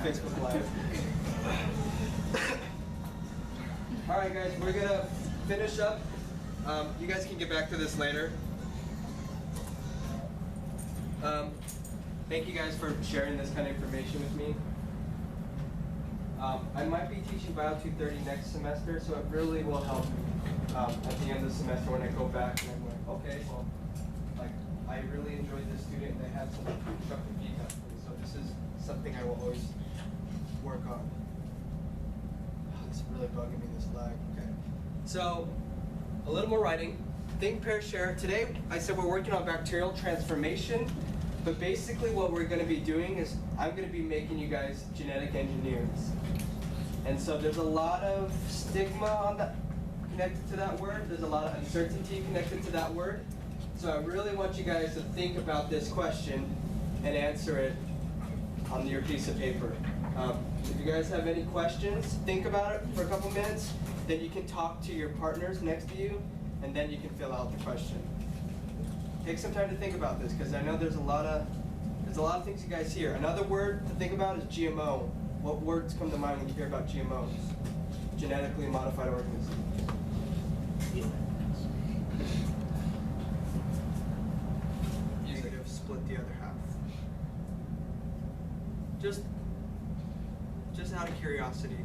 Facebook Live. All right, guys, we're gonna finish up. You guys can get back to this later. Thank you guys for sharing this kind of information with me. I might be teaching Bio 230 next semester, so it really will help me at the end of the semester when I go back and I'm like, okay, well, like I really enjoyed this student. They had some constructive feedback for me, so this is something I will always work on. Oh, this is really bugging me, this lag. Okay, so a little more writing. Think, pair, share. Today, I said we're working on bacterial transformation, but basically what we're going to be doing is I'm going to be making you guys genetic engineers. And so there's a lot of stigma on that, connected to that word. There's a lot of uncertainty connected to that word. So I really want you guys to think about this question and answer it on your piece of paper. If you guys have any questions, think about it for a couple minutes. Then you can talk to your partners next to you, and then you can fill out the question. Take some time to think about this, because I know there's a lot of things you guys hear. Another word to think about is GMO. What words come to mind when you hear about GMOs? Genetically modified organisms. Negative, split the other half. Just out of curiosity,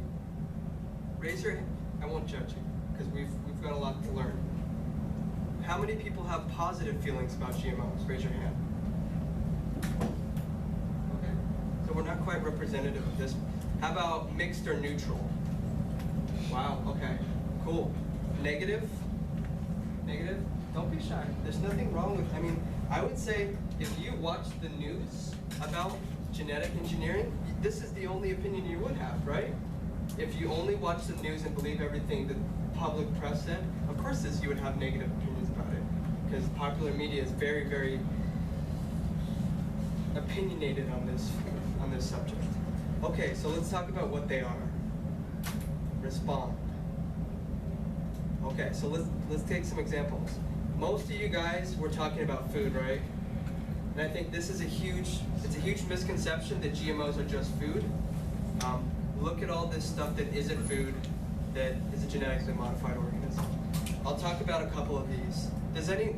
raise your hand. I won't judge you, because we've got a lot to learn. How many people have positive feelings about GMOs? Raise your hand. Okay. So we're not quite representative of this. How about mixed or neutral? Wow, okay. Cool. Negative? Negative? Don't be shy. There's nothing wrong with, I mean, I would say if you watch the news about genetic engineering, this is the only opinion you would have, right? If you only watch the news and believe everything the public press said, of course you would have negative opinions about it, because popular media is very, very opinionated on this subject. Okay, so let's talk about what they are. Respond. Okay, so let's take some examples. Most of you guys were talking about food, right? And I think this is a huge misconception that GMOs are just food. Look at all this stuff that isn't food, that is a genetically modified organism. I'll talk about a couple of these. Does anyone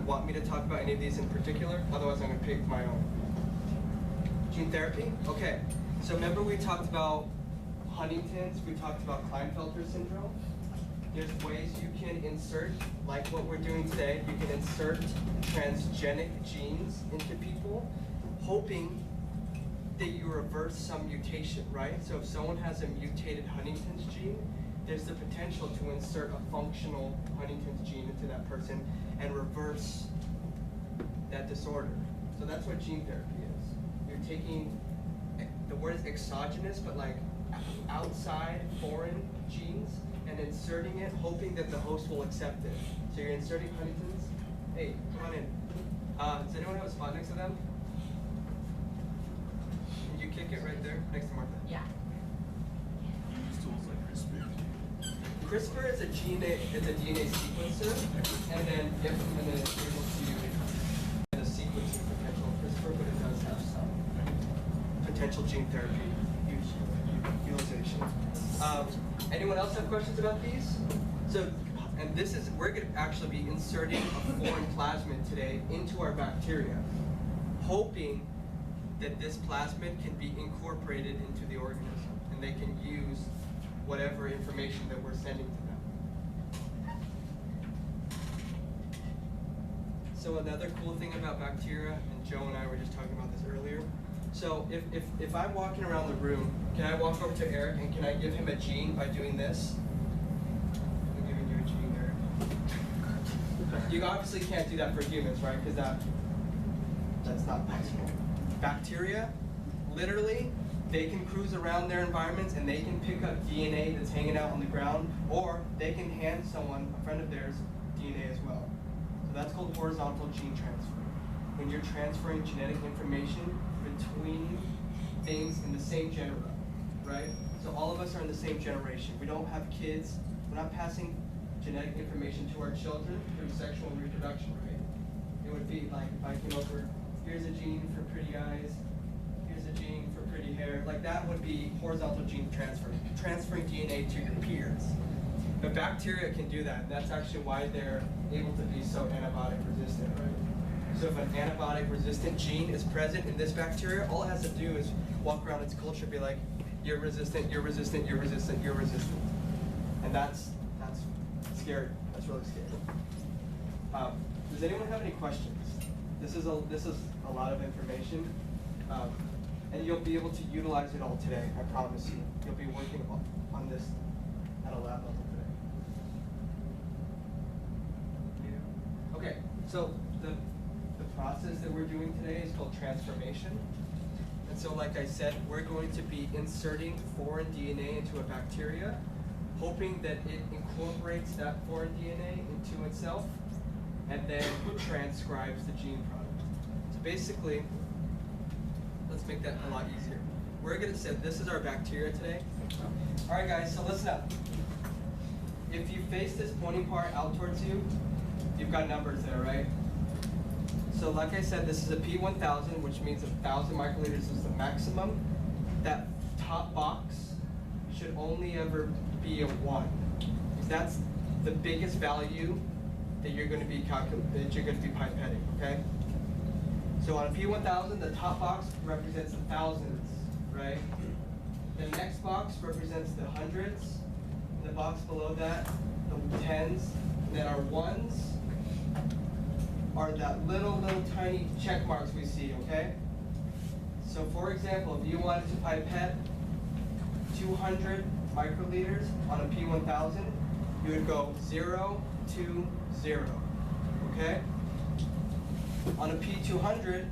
want me to talk about any of these in particular? Otherwise I'm gonna pick my own. Gene therapy? Okay, so remember we talked about Huntington's, we talked about Klinefelter syndrome. There's ways you can insert, like what we're doing today, you can insert transgenic genes into people, hoping that you reverse some mutation, right? So if someone has a mutated Huntington's gene, there's the potential to insert a functional Huntington's gene into that person and reverse that disorder. So that's what gene therapy is. You're taking, the word is exogenous, but like outside foreign genes and inserting it, hoping that the host will accept it. So you're inserting Huntington's. Hey, come on in. Does anyone have a spot next to them? Can you kick it right there, next to Martha? Yeah. You use tools like CRISPR. CRISPR is a DNA sequencer, and then it's able to the sequencing potential of CRISPR, but it does have some potential gene therapy utilization. Anyone else have questions about these? So, and this is, we're going to actually be inserting a foreign plasmid today into our bacteria, hoping that this plasmid can be incorporated into the organism and they can use whatever information that we're sending to them. So another cool thing about bacteria, and Joe and I were just talking about this earlier. So if I'm walking around the room, can I walk over to Eric and can I give him a gene by doing this? I'm giving you a gene, Eric. You obviously can't do that for humans, right? Because that's not possible. Bacteria, literally, they can cruise around their environments and they can pick up DNA that's hanging out on the ground, or they can hand someone, a friend of theirs, DNA as well. So that's called horizontal gene transfer. When you're transferring genetic information between things in the same genera, right? So all of us are in the same generation. We don't have kids. We're not passing genetic information to our children through sexual reproduction, right? It would be like if I came over, here's a gene for pretty eyes, here's here's a gene for pretty hair. Like that would be horizontal gene transfer, transferring DNA to your peers. But bacteria can do that, and that's actually why they're able to be so antibiotic resistant, right? So if an antibiotic resistant gene is present in this bacteria, all it has to do is walk around its culture and be like, you're resistant, you're resistant, you're resistant, you're resistant. And that's scary. That's really scary. Does anyone have any questions? This is a lot of information, and you'll be able to utilize it all today. I promise you. You'll be working on this at a lab level today. Okay, so the process that we're doing today is called transformation. And so, like I said, we're going to be inserting foreign DNA into a bacteria, hoping that it incorporates that foreign DNA into itself and then transcribes the gene product. So basically, let's make that a lot easier. We're going to say this is our bacteria today. All right, guys, so listen up. If you face this pointing part out towards you, you've got numbers there, right? So like I said, this is a P1000, which means 1,000 microliters is the maximum. That top box should only ever be a 1. Because that's the biggest value that you're going to be pipetting, okay? So on a P1000, the top box represents the thousands, right? The next box represents the hundreds. The box below that, the tens. And then our ones are that little tiny check marks we see, okay? So for example, if you wanted to pipette 200 microliters on a P1000, you would go 0 to 0, okay? On a P200,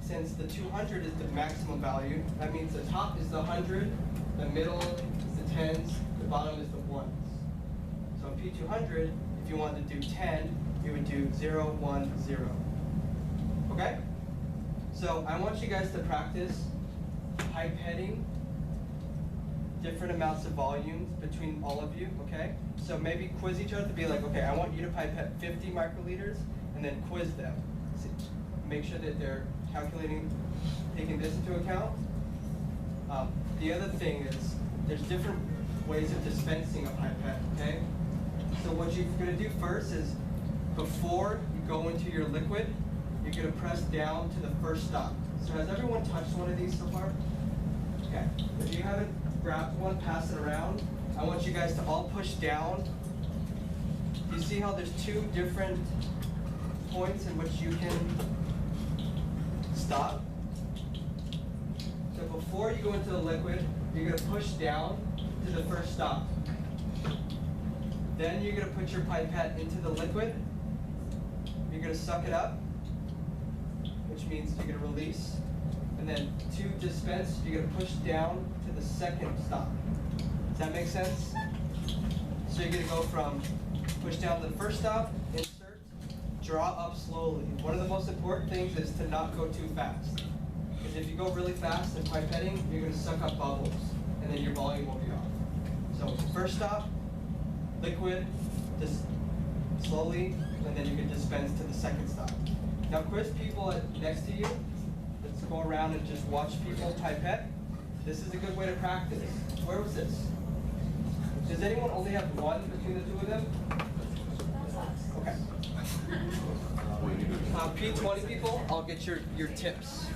since the 200 is the maximum value, that means the top is the 100, the middle is the tens, the bottom is the ones. So on P200, if you wanted to do 10, you would do 0, 1, 0. Okay? So I want you guys to practice pipetting different amounts of volumes between all of you, okay? So maybe quiz each other to be like, okay, I want you to pipette 50 microliters and then quiz them. Make sure that they're calculating, taking this into account. The other thing is, there's different ways of dispensing a pipette, okay? So what you're gonna do first is, before you go into your liquid, you're gonna press down to the first stop. So has everyone touched one of these so far? Okay, if you haven't grabbed one, pass it around. I want you guys to all push down. You see how there's two different points in which you can stop? So before you go into the liquid, you're gonna push down to the first stop. Then you're gonna put your pipette into the liquid. You're gonna suck it up, which means you're gonna release. And then to dispense, you're gonna push down to the second stop. Does that make sense? So you're gonna go from push down to the first stop, insert, draw up slowly. One of the most important things is to not go too fast. Because if you go really fast in pipetting, you're gonna suck up bubbles, and then your volume will be off. So first stop, liquid, just slowly, and then you can dispense to the second stop. Now quiz people next to you. Let's go around and just watch people pipette. This is a good way to practice. Where was this? Does anyone only have one between the two of them? Okay. P20 people, I'll get your tips.